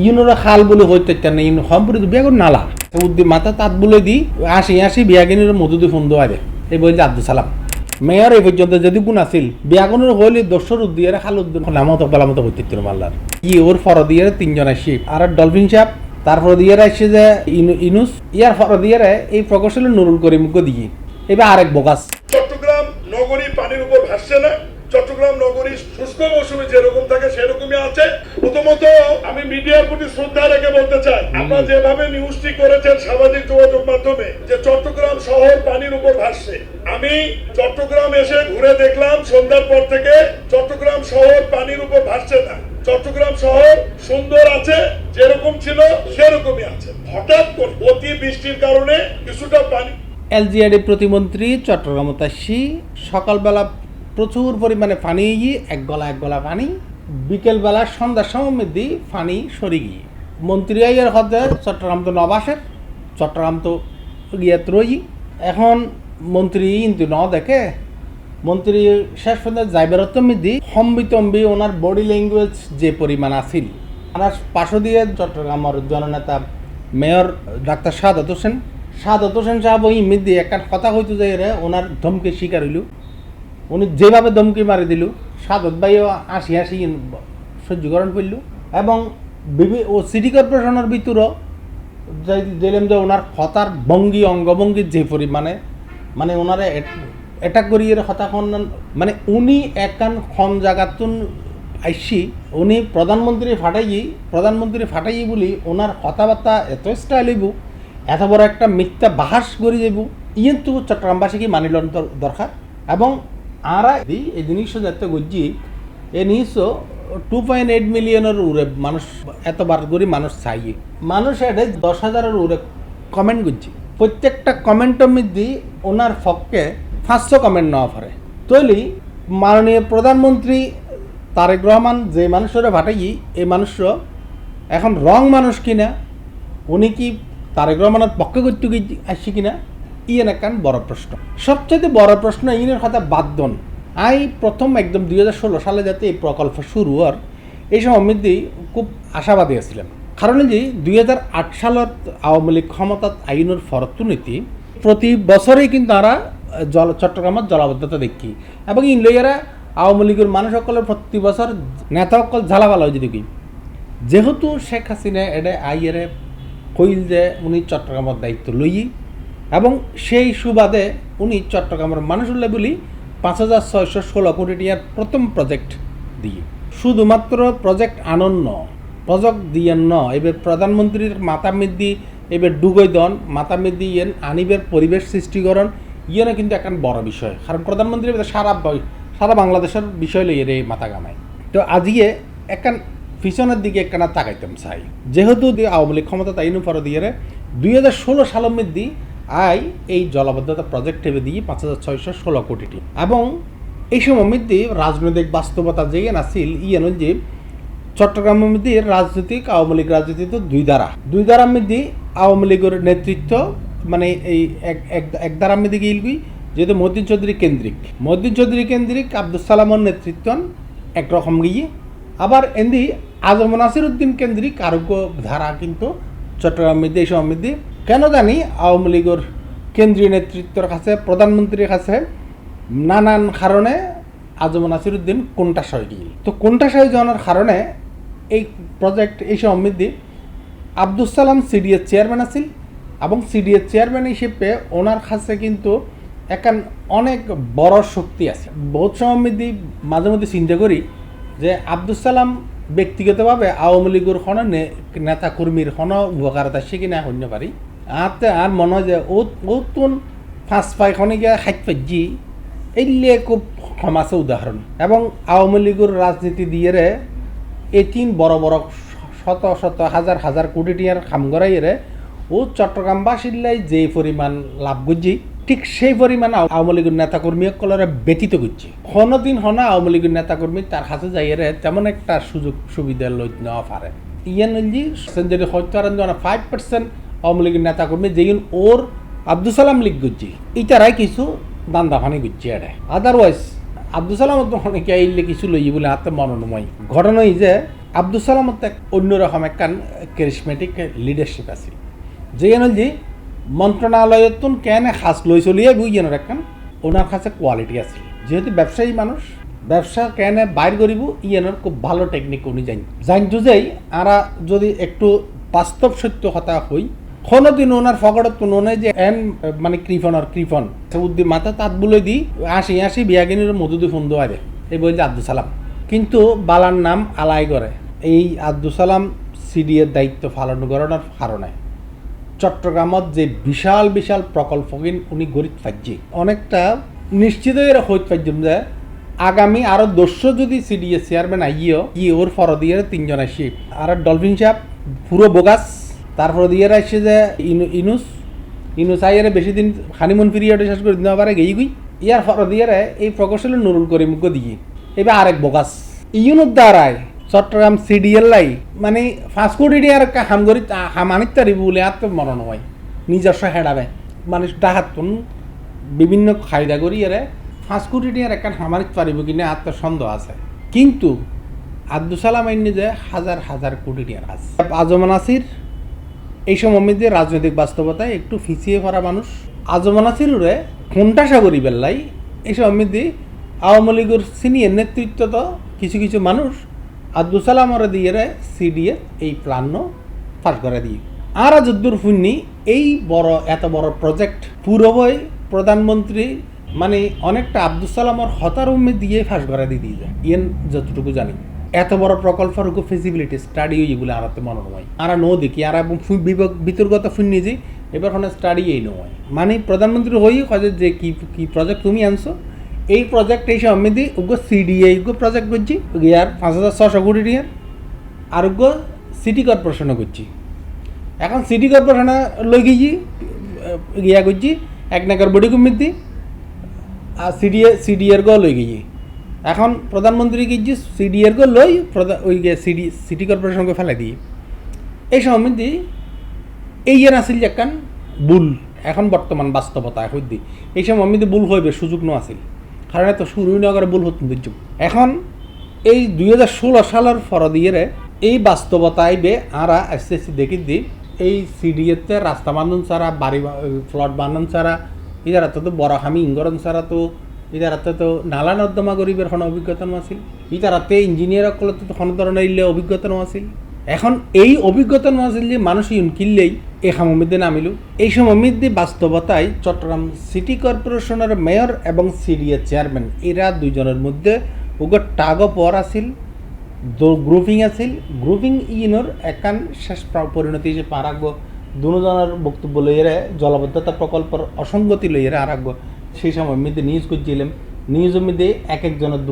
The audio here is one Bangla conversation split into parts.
ইউনোরা খাল বলে হইতে না ইউনো সম্পর্কিত বিয়াগুন নালা উদ্দি মাথা তাত বলে দি আসি বিয়াগিনের মধুদি ফোন দেওয়া যায় এই বলছে আব্দুল সালাম মেয়র এই পর্যন্ত যদি গুণ আছিল বিয়াগুনের হইলে দর্শর উদ্দিয়ে খাল উদ্দিন নামত বেলামতো হইতে মাল্লার ওর ফর দিয়ে 3 জন আসি আর ডলফিন সাপ তারপর দিয়ে আসছে যে ইনুস ইয়ার ফর দিয়ে এই প্রকৌশলী নুরুল করিমকে দিয়ে এবার আরেক বোগাস চট্টগ্রাম নগরী পানির উপর ভাসছে না। চট্টগ্রাম নগরী শুষ্ক মৌসুমে যেরকম থাকে সেরকমই আছে। প্রথমত আমি মিডিয়ার প্রতি শ্রদ্ধা রেখে বলতে চাই, আপনারা যেভাবে নিউজটি করেছেন সামাজিক যোগাযোগ মাধ্যমে যে চট্টগ্রাম শহর পানির উপর ভাসছে, আমি চট্টগ্রাম এসে ঘুরে দেখলাম সন্ধ্যার পর থেকে চট্টগ্রাম শহর পানির উপর ভাসছে না। চট্টগ্রাম শহর সুন্দর আছে, যেরকম ছিল সেরকমই আছে। হঠাৎ করে অতি বৃষ্টির কারণে কিছুটা পানি এলজিআরডি প্রতিমন্ত্রী চট্টগ্রাম আসি সকালবেলা প্রচুর পরিমাণে পানি এক গলা পানি বিকেলবেলা সন্ধ্যার সময় দি পানি সরি গিয়ে মন্ত্রী আইয়ের হতে চট্টগ্রাম তো নবাসের চট্টগ্রাম তো গিয়ে রই এখন মন্ত্রী কিন্তু ন দেখে মন্ত্রী শেষ পর্যন্ত যাইবেরত্বমি দি হম্বিতম্বি ওনার বডি ল্যাঙ্গুয়েজ যে পরিমাণ আছিল আমার পাশে দিয়ে চট্টগ্রামের জননেতা মেয়র ডাক্তার সাদত হোসেন সাহেব ওই ইমিদি একটা কথা হইতে যাই রে ওনার ধমকি শিকার হইল উনি যেভাবে ধমকি মারি দিল সাদত ভাইও আসি সহ্যকরণ করল এবং ও সিটি কর্পোরেশনের ভিতরও দিলাম যে ওনার কথার ভঙ্গি অঙ্গভঙ্গি যে পরিমাণে মানে ওনারে এটা করিয়ে কথা মানে উনি একান খন জায়গাতুন আইসি উনি প্রধানমন্ত্রী ফাটাই বলি ওনার কথাবার্তা এত স্টাইল হইব এত বড় একটা মিথ্যা বাহাস করে যাব ইয়েন তো চট্টগ্রামবাসীকে মানি লন দরকার এবং আরা এই জিনিসটা যাতে গজ্জি এ নিশ্চয় 2.8 মিলিয়নের উড়ে মানুষ এতবার করে মানুষ চাই মানুষ এটা 10,000-এর উড়ে কমেন্ট করছি প্রত্যেকটা কমেন্টের মধ্যে ওনার পক্ষে 500 কমেন্ট নেওয়া পারে তৈলি মাননীয় প্রধানমন্ত্রী তারেক রহমান যে মানুষরা ভাটাই এই মানুষরা এখন রং মানুষ কিনা উনি কি তারেক রহমানের পক্ষে করতে আসছি কিনা ইয়েন একখান বড় প্রশ্ন সবচেয়ে বড় প্রশ্ন ইনের কথা বাদ দন প্রথম একদম 2016 সালে যাতে এই প্রকল্প শুরু হওয়ার এই সময় অমিত খুব আশাবাদী আসছিলাম কারণ যে 2008 সালত আওয়ামী লীগ ক্ষমতা আইনের ফরতুনীতি প্রতি বছরেই কিন্তু তারা চট্টগ্রামের জলাবদ্ধতা দেখি এবং ইনলইয়ারা আওয়ামী লীগের মানুষ সকলের প্রতি বছর নেতা সকল ঝালাভালা হয়েছে দেখি যেহেতু শেখ হাসিনা এটা আইয়েরে কইল যে উনি চট্টগ্রামের দায়িত্ব লই এবং সেই সুবাদে উনি চট্টগ্রামের মানুষের বলি 5,616 কোটি টাকার প্রথম প্রজেক্ট দিয়ে শুধুমাত্র প্রজেক্ট আনন্দ প্রজেক্ট দিয়ে এবার প্রধানমন্ত্রীর মাতামিদ্দি এবার ডুগই দন মাতামিদ্দি ইয়েন আনিবের পরিবেশ সৃষ্টিকরণ ইয়েনে কিন্তু একটা বড় বিষয় কারণ প্রধানমন্ত্রী সারা বাংলাদেশের বিষয় লইয়ে এই মাথা গামায় তো আজকে একখান পিছনের দিকে একখানা তাকাইতাম চাই যেহেতু আওয়ামী লীগ ক্ষমতা তাইনু পর দিয়ে 2016 সালের মধ্যে এই জলাবদ্ধতা প্রজেক্ট ভেবে দিয়ে 5,616 কোটি এবং এই সময় মধ্যে রাজনৈতিক বাস্তবতা যে আছিল ইয়েন যে চট্টগ্রামের মধ্যে রাজনৈতিক আওয়ামী লীগ রাজনীতি তো দুই ধারার মধ্যে আওয়ামী লীগের নেতৃত্ব মানে এই এক ধারার মধ্যে গিলবি যেহেতু মহিউদ্দিন চৌধুরী কেন্দ্রিক আব্দুল সালামের নেতৃত্ব একরকম গিয়ে আবার এন্দি আজম নাসির উদ্দিন কেন্দ্রিক আরোগ্য ধারা কিন্তু চট্টগ্রাম মধ্যে এই সময় মধ্যে কেন জানি আওয়ামী লীগের কেন্দ্রীয় নেতৃত্বের কাছে প্রধানমন্ত্রীর কাছে নানান কারণে আজম নাসির উদ্দিন কোনটাস হয়ে গিয়ে তো কোনটাস হয়ে যাওয়ার কারণে এই প্রজেক্ট এই সময় মধ্যে আব্দুল সালাম সিডিএর চেয়ারম্যান আছিল এবং সিডিএর চেয়ারম্যান হিসেবে ওনার কাছে কিন্তু একান অনেক বড় শক্তি আছে বহুত সময় মধ্যে মাঝে মধ্যে চিন্তা করি যে আব্দুল সালাম ব্যক্তিগতভাবে আওয়ামী লীগের কোনো নেতা কর্মীর কোনো উপকারতা শিখি না হইতে পারি আর মনে হয় যে ও তুন 5-5 গিয়ে হাইট পাইজি এইলে খুব সমাজে উদাহরণ এবং আওয়ামী লীগের রাজনীতি দিয়ে এই বড় শত হাজার কোটি টাকার কাম করাইয়ে ও চট্টগ্রামবাসীর যে পরিমাণ লাভ করছি ঠিক সেই পরিমাণ আওয়ামী লীগের নেতাকর্মী সকলের ব্যতীত করছে কোনোদিন হনা আওয়ামী লীগের নেতাকর্মী তার কাছে যাইয়ে তেমন একটা সুযোগ সুবিধা লই নেওয়া পারে ইয়ান যদি হয়তো 5% আওয়ামী লীগের নেতাকর্মী যেদিন ওর আব্দুল সালাম লীগ করছি ইতারাই কিছু দান্দাফানি করছে এটা আদারওয়াইজ আব্দুল সালাম অনেকে আইলে কিছু লই বলে হাতে মনোনময় ঘটনা যে আব্দুল সালামত এক অন্যরকম একখান ক্যারিসমেটিক লিডারশিপ আছে যেখানে যে মন্ত্রণালয়তন কেন খাস লই চলিয়ে বুঝেন একখান ওনার কাছে কোয়ালিটি আছে যেহেতু ব্যবসায়ী মানুষ ব্যবসা কেন বাইর করিব ইয়েনের খুব ভালো টেকনিক উনি জানতো যেই আরা যদি একটু বাস্তব সত্য কথা হই কোনোদিন ওনার ফকটত ওনে যে এন মানে কৃপন উদ্দিন মাথা তাত বলে দি আসি বিয়াগিনীর মধুদি ফোন দেওয়া দেয় এই বলছে আব্দুল সালাম কিন্তু বালার নাম আলাই করে এই আব্দুল সালাম সিডিএর দায়িত্ব পালন করানোর কারণে চট্টগ্রামত যে বিশাল বিশাল প্রকল্পহীন উনি গরিব পাইছি অনেকটা নিশ্চিত হইত পাইছিলাম যে আগামী আরো 200 যদি সিডিএ চেয়ারম্যান আইও ওর ফর দিয়ে 3 জন আসি আর ডলফিন সাহেব পুরো বোগাস তারপর দিয়ে আসছে যে ইনুস আইয়ারে বেশি দিন হানিমুন পিরিয়ডে শেষ করে দিতে পারে গেই গুই ইয়ার ফর দিয়ে এই প্রকৌশলী নুরুল করিমুখ দিয়ে এবার আরেক বোগাস ইউনুর দ্বারায় চট্টগ্রাম সিডিএল লাই মানে 5 কোটি টাকার হামগরি হামানিত তারিব বলে আর তো মরণ হয় নিজস্ব হেডাবে মানুষ ডাহাতুন বিভিন্ন খায়দা করি এরে 5 কোটি টাকার একটা হামানিত পারিব কিনা আর তো সন্দেহ আছে কিন্তু আব্দুল সালাম আইনি যে হাজার হাজার কোটি টাকার আছে আজমান নাসির এই সময় রাজনৈতিক বাস্তবতায় একটু ফিচিয়ে পড়া মানুষ আজমান নাসিরে ঘণ্টাসা করি বেল্লাই এই সময় আওয়ামী লীগের সিনিয়র নেতৃত্ব তো কিছু কিছু মানুষ আব্দুল সালামরে দিয়ে সিডিএ এই প্ল্যান ফাঁস করে দিয়ে আর যদ্দুর ফুন্নি এই এত বড় প্রজেক্ট পুরোবই প্রধানমন্ত্রী মানে অনেকটা আব্দুল সালামর হতার উম্মেদ দিয়ে ফাঁস করে দিয়ে যায় ইয়েন যতটুকু জানি এত বড় প্রকল্পের ফিজিবিলিটি স্টাডি এগুলো আরাতে মনে হয় আর নো দেখি আর বিতর্কত ফুন্নি যে এবার কোনো স্টাডি এই নয় মানে প্রধানমন্ত্রী হই কাজে যে কি প্রজেক্ট তুমি আনছো এই প্রজেক্ট এই সমিতি উগ্র সিডিএ প্রজেক্ট করছি ইয়ার 5,600 কোটি টাকার আর উগ্র সিটি কর্পোরেশনও করছি এখন সিটি কর্পোরেশন লই গেছি ইয়া করছি এক নাকার বডি কমিটি আর সিডিএর গো লই গেছি এখন প্রধানমন্ত্রী গেছি সিডিএর গো লই ওই সিটি কর্পোরেশনকে ফেলাই দিই এই সমিতি এই ইয়ার আসিল একখান ভুল এখন বর্তমান বাস্তবতা এখন দিই এই সমিতি ভুল হইবে সুযোগ ন আসিল কারণ এত শুরুই না করে ভুল হতো এখন এই 2016 সালের ফর দিয়ে এই বাস্তবতা আইবে আরা আস্তে আস্তে দেখি দিই এই সিডিএতে রাস্তা বান্ধন ছাড়া বাড়ি ফ্লট বান্ধন ছাড়া ইদারাতে তো বড় হামি ইঙ্গরণ ছাড়া তো ইদারাতে তো নালা নর্দমা গরিবের কোনো অভিজ্ঞতা আছিল ইদারাতে ইঞ্জিনিয়ার সকলতে তো কোনো ধরনের ইলে অভিজ্ঞতা আছিল এখন এই অভিজ্ঞতা আছিল যে মানুষ কিনলেই এই সমমিতে নামিল এই সমমিতে বাস্তবতায় চট্টগ্রাম সিটি কর্পোরেশনের মেয়র এবং সিডিএ চেয়ারম্যান এরা দুইজনের মধ্যে ওগর টাগ পর আছিল গ্রুপিং আছিল গ্রুপিং ইনোর একান শেষ পরিণতি হিসেবে পা রাখবো দুজনের বক্তব্য লইয়েরা জলবদ্ধতা প্রকল্পের অসঙ্গতি লইয়েরা আর রাখবো সেই সময় মধ্যে নিউজ করছিলাম নিউজের মধ্যে এক একজনের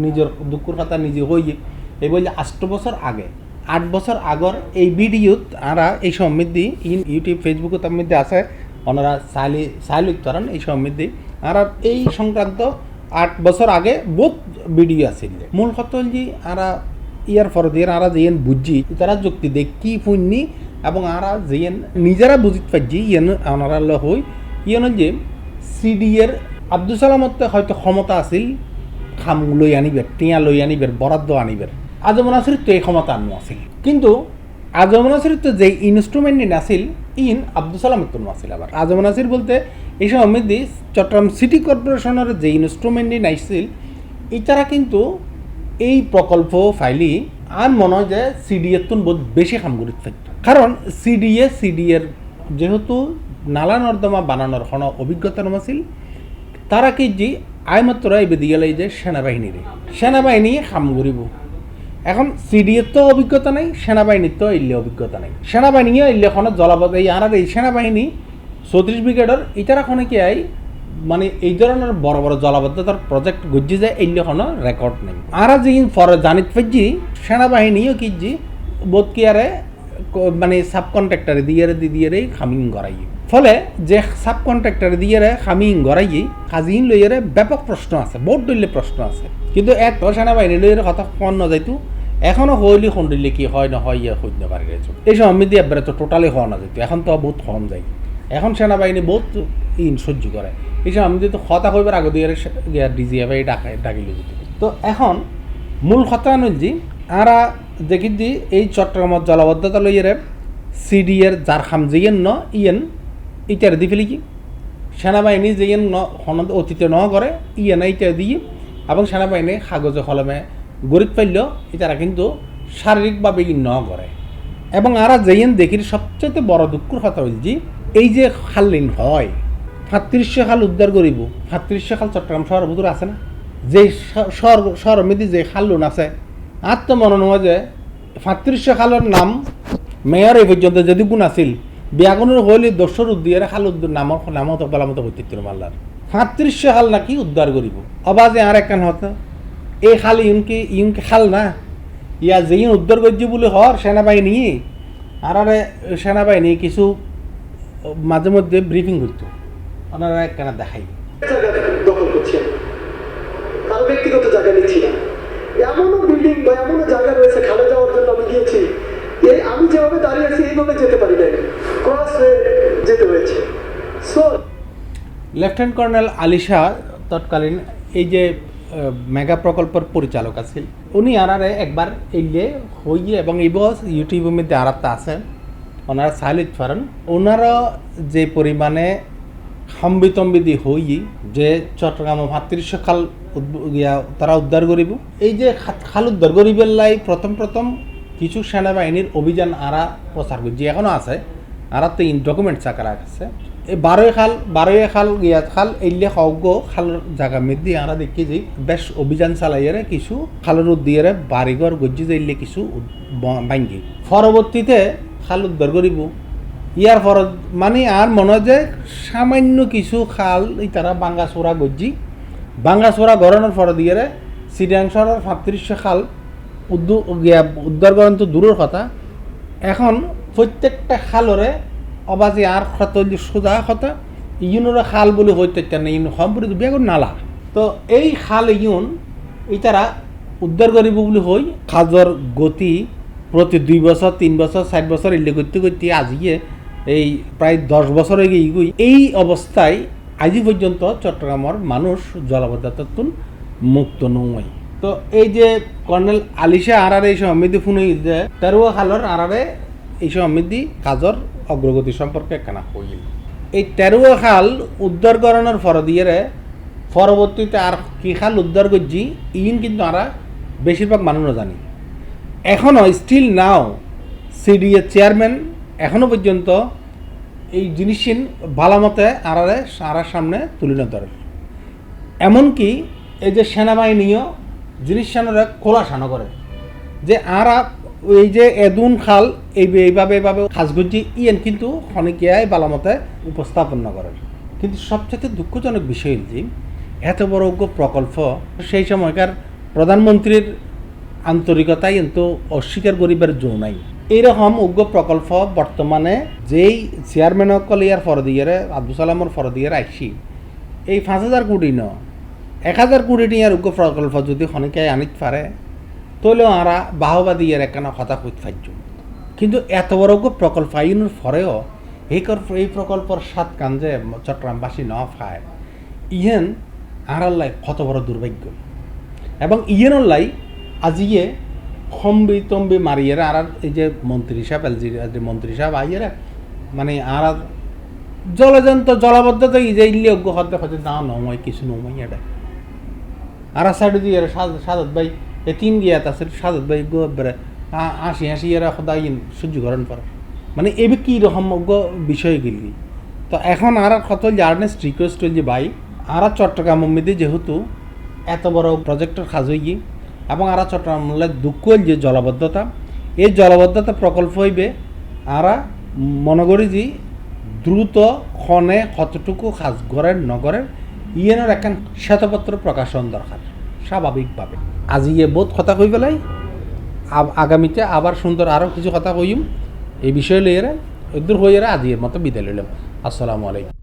নিজের দুঃখর কথা নিজে হয়ে এই বললে 8 বছর আগে 8 বছর আগর এই ভিডিওত আরা এই সমৃদ্ধি ইউটিউব ফেসবুকে তার মধ্যে আছে ওনারা সাইলিক করেন এই সমৃদ্ধি আর এই সংক্রান্ত 8 বছর আগে বহুত ভিডিও আছে মূল কথা হল যে আরা ইয়ার ফর দিয়ে আরা যেন বুঝছি তারা যুক্তি দেখ কি ফুননি এবং আরা যেন নিজেরা বুঝিতে পারছি ইয়েন ওনারা হই ইয়েন যে সিডিএর আব্দুল সালামতে হয়তো ক্ষমতা আছিল খাম লই আনিবের টিয়া লই আনিবের বরাদ্দ আনিবের আজমান নাসির তো এই ক্ষমতা আনু আছিল কিন্তু আজমান নাসির তো যে ইনস্ট্রুমেন্ট নাছিল আব্দুল সালামের তো নাছিল আবার আজমান নাসির বলতে এই সময় চট্টগ্রাম সিটি কর্পোরেশনের যে ইনস্ট্রুমেন্ট নাইছিল এটারা কিন্তু এই প্রকল্প ফাইলি আর মনে হয় যে সিডিএর তো বহুত বেশি কাম করে থাকত কারণ সিডিএর যেহেতু নালা নর্দমা বানানোর কোনো অভিজ্ঞতা নাছিল তারা কি যে আইমাত্র এবে দিয়ে গেলে যে সেনাবাহিনী কাম করিব এখন সিডিএর তো অভিজ্ঞতা নেই সেনাবাহিনীর তো এলে অভিজ্ঞতা নেই সেনাবাহিনীও এলে কোনো জলাবদ্ধ এই আর এই সেনাবাহিনী 34 ব্রিগেডের ইটারা কোনো কি আই মানে এই ধরনের বড় বড় জলাবদ্ধতার প্রজেক্ট গজ্জি যায় এলে কোনো রেকর্ড নেই আর যে ফরে জানিত পাইছি সেনাবাহিনীও কি যে বোধ কি আরে মানে সাব কন্ট্রাক্টারে দিয়ে খামিং করাই ফলে যে সাব কন্ট্রাক্টারে দিয়ে খামিং করাই কাজিন লইয়ের ব্যাপক প্রশ্ন আছে বহুত দলীয় প্রশ্ন আছে কিন্তু এত সেনাবাহিনী লইয়ের কথা কন না যাইতো এখনো হইলি খন্ডিলে কি হয় না হয় ইয়ে হইতে পারে এই সময় আমি দিয়ে তো টোটালি হওয়া না যেত এখন তো বহুত কম যায় এখন সেনাবাহিনী বহুত সহ্য করে এই সময় আমি তো কথা কইবার আগে দিয়ে ডিজিএফআই ডাকিলে যেত তো এখন মূল কথা নয় যে আরা দেখি দি এই চট্টগ্রামের জলাবদ্ধতা লইয়ের সিডি এর যার খাম যেয়েন ন ইয়েন ইটার দি ফেলি কি সেনাবাহিনী যেয়েন অতীতে ন করে ইয়েন ইটা দিয়ে এবং সেনাবাহিনী কাগজে কলমে গরিব পাইল ইতারা কিন্তু শারীরিকভাবে ই ন করে এবং আরা যেয়েন দেখির সবচেয়ে বড় দুঃখর কথা হইল যে এই যে খাল্লিন হয় ৩৫০০ খাল উদ্ধার করিব ৩৫০০ খাল চট্টগ্রাম শহরের ভিতরে আছে না যে শহরের মধ্যে যে খাল্লুন আছে আর তো মনে নয় যে ৩৫০০ খালের নাম মেয়র এই পর্যন্ত যদি গুণ আছিল বিয়াগুনের হইলে দর্শর উদ্দিয়ারে খাল উদ্ধার নামত বেলামত হইতে মাল্লার ৩৫০০ খাল নাকি উদ্ধার করিব অবাজে আর একখান হতো এই খাল ইউনকে খাল না ইয়া যেই উদ্ধার করছি বলে হর সেনাবাহিনী আর সেনাবাহিনী কিছু মাঝে মধ্যে ব্রিফিং করতো ওনারা একখানা দেখাই দখল করছি আর ব্যক্তিগত জায়গা নিচ্ছি না এমনও বিল্ডিং বা এমনও জায়গা রয়েছে খালে যাওয়ার জন্য আমি গিয়েছি আমি যেভাবে দাঁড়িয়ে আছি এইভাবে যেতে পারি না ক্রস হয়ে যেতে হয়েছে so lieutenant colonel Ali Shah তৎকালীন এই যে মেগা প্রকল্পের পরিচালক আছেন উনি আনারে একবার এইলে হইয়ে এবং এই বস ইউটিউবের মধ্যে আরাত্তা আছে ওনারা সাইলিত ফারেন ওনারা যে পরিমাণে সম্বিতম্বিদি হই যে চট্টগ্রাম ৩৫০০ খাল তারা উদ্ধার করিব এই যে খাল উদ্ধার করিবের লাই প্রথম কিছু সেনাবাহিনীর অভিযান আরা প্রচার করছি এখনও আছে আরা তো ডকুমেন্টস আকার আছে এই বারোই খাল এইলে হগ্য খালের জায়গা মধ্যে আমরা দেখি যে বেশ অভিযান চালাইয়ারে কিছু খালের উদ্দিয়ারে বাড়িঘর গজ্জি যাইলে কিছু ভাঙ্গি পরবর্তীতে খাল উদ্ধার করিব ইয়ার ফরত মানে আর মনে হয় যে সামান্য কিছু খাল তারা বাঙ্গাচোরা গজ্জি বাঙ্গাচোরা গড়ানোর ফর দিয়ারে চিটাংশরের ৩৫০০ খাল উদ্ধার করেন তো দূরের কথা এখন প্রত্যেকটা খালরে অবাজে আর ক্ষত সোজা কথা ইউনোরা খাল বলে হইতে না ইউন সম্পূর্ণ বেগুন নালা তো এই খাল ইউন তারা উদ্ধার করিব বলে হই খাজর গতি প্রতি 2 বছর 3 বছর 7 বছর এলে করতে করতে আজিয়ে এই প্রায় 10 বছর হয়ে গিয়ে এই অবস্থায় আজি পর্যন্ত চট্টগ্রামের মানুষ জলাবদ্ধতার মুক্ত নয় তো এই যে কর্নেল আলিশা আরারে এই সমিতি ফোন যে তেরুয়া খালর আরারে এই সমিতি কাজর অগ্রগতি সম্পর্কে কেনা হইল এই তেরুয়া খাল উদ্ধার করানোর ফর দিয়ে পরবর্তীতে আর কি খাল উদ্ধার করছি ইন কিন্তু আমরা বেশিরভাগ মানুষ জানি এখনও স্টিল নাও সিডিএ চেয়ারম্যান এখনও পর্যন্ত এই জিনিস ভালোমতে আরার সামনে তুলে ধরে এমনকি এই যে সেনাবাহিনীও জিনিস খোলাসানো করে যে আরা ওই যে এদুন খাল এইভাবে খাসগুজি ইয়েন কিন্তু খনিকিয়ায় বালামতে উপস্থাপন করেন কিন্তু সবচেয়ে দুঃখজনক বিষয় যে এত বড় প্রকল্প সেই সময়কার প্রধানমন্ত্রীর আন্তরিকতাই কিন্তু অস্বীকার করিবার জো নাই এইরকম উগ্র প্রকল্প বর্তমানে যেই চেয়ারম্যান সকল ইয়ার ফরদিয়ারে আব্দুল সালামর ফরদিয়ারে আইসি এই ৫,০০০ কোটি ন ১,০০০ কোটি টিয়ার উগ্র প্রকল্প যদি খনিকায় আনিতে পারে তাহলেও আমরা বাহবাদী ইয়ার একখানা কথা কইতে পারছ কিন্তু এত বড় প্রকল্প আইনের পরেও এই প্রকল্পর সাত কান যে চট্টগ্রামবাসী ন পায় ইহেন আরার লাই কত বড় দুর্ভাগ্য এবং ইয়েনের লাই আজিয়ে তম্বি মারিয়েরা আর এই যে মন্ত্রী সাহেব যে মন্ত্রী সাহেব আইয়েরা মানে আর জলাবদ্ধতা যে ইল্লে অজ্ঞ হতে হতে না নময় কিছু নময় এটা আর সাইড দিয়ে সাদত ভাই এই 3 গিয়াত আছে সাদত ভাই গোবরে হাসি এরা সদাই সহ্য করেন পারে মানে এবে কী রকম বিষয় গেলি তো এখন আর কত আর্নেস্ট রিকোয়েস্ট যে ভাই আর চট্টগ্রাম মধ্যে যেহেতু এত বড় প্রজেক্টের কাজ হয়ে এবং আর চট্টগ্রাম দুঃখ যে জলাবদ্ধতা এই জলাবদ্ধতা প্রকল্প হইবে আর মনে করি যে দ্রুত ক্ষণে কতটুকু কাজ করেন নগরের ইয়েনের একখান শ্বেতপত্র প্রকাশন দরকার স্বাভাবিকভাবে আজি বহুত কথা কই পেলাই আগামীতে আবার সুন্দর আরও কিছু কথা কইম এই বিষয় লইয়েরা দূর হইয়েরা আজির মতো বিদায় লইলাম আসসালামু আলাইকুম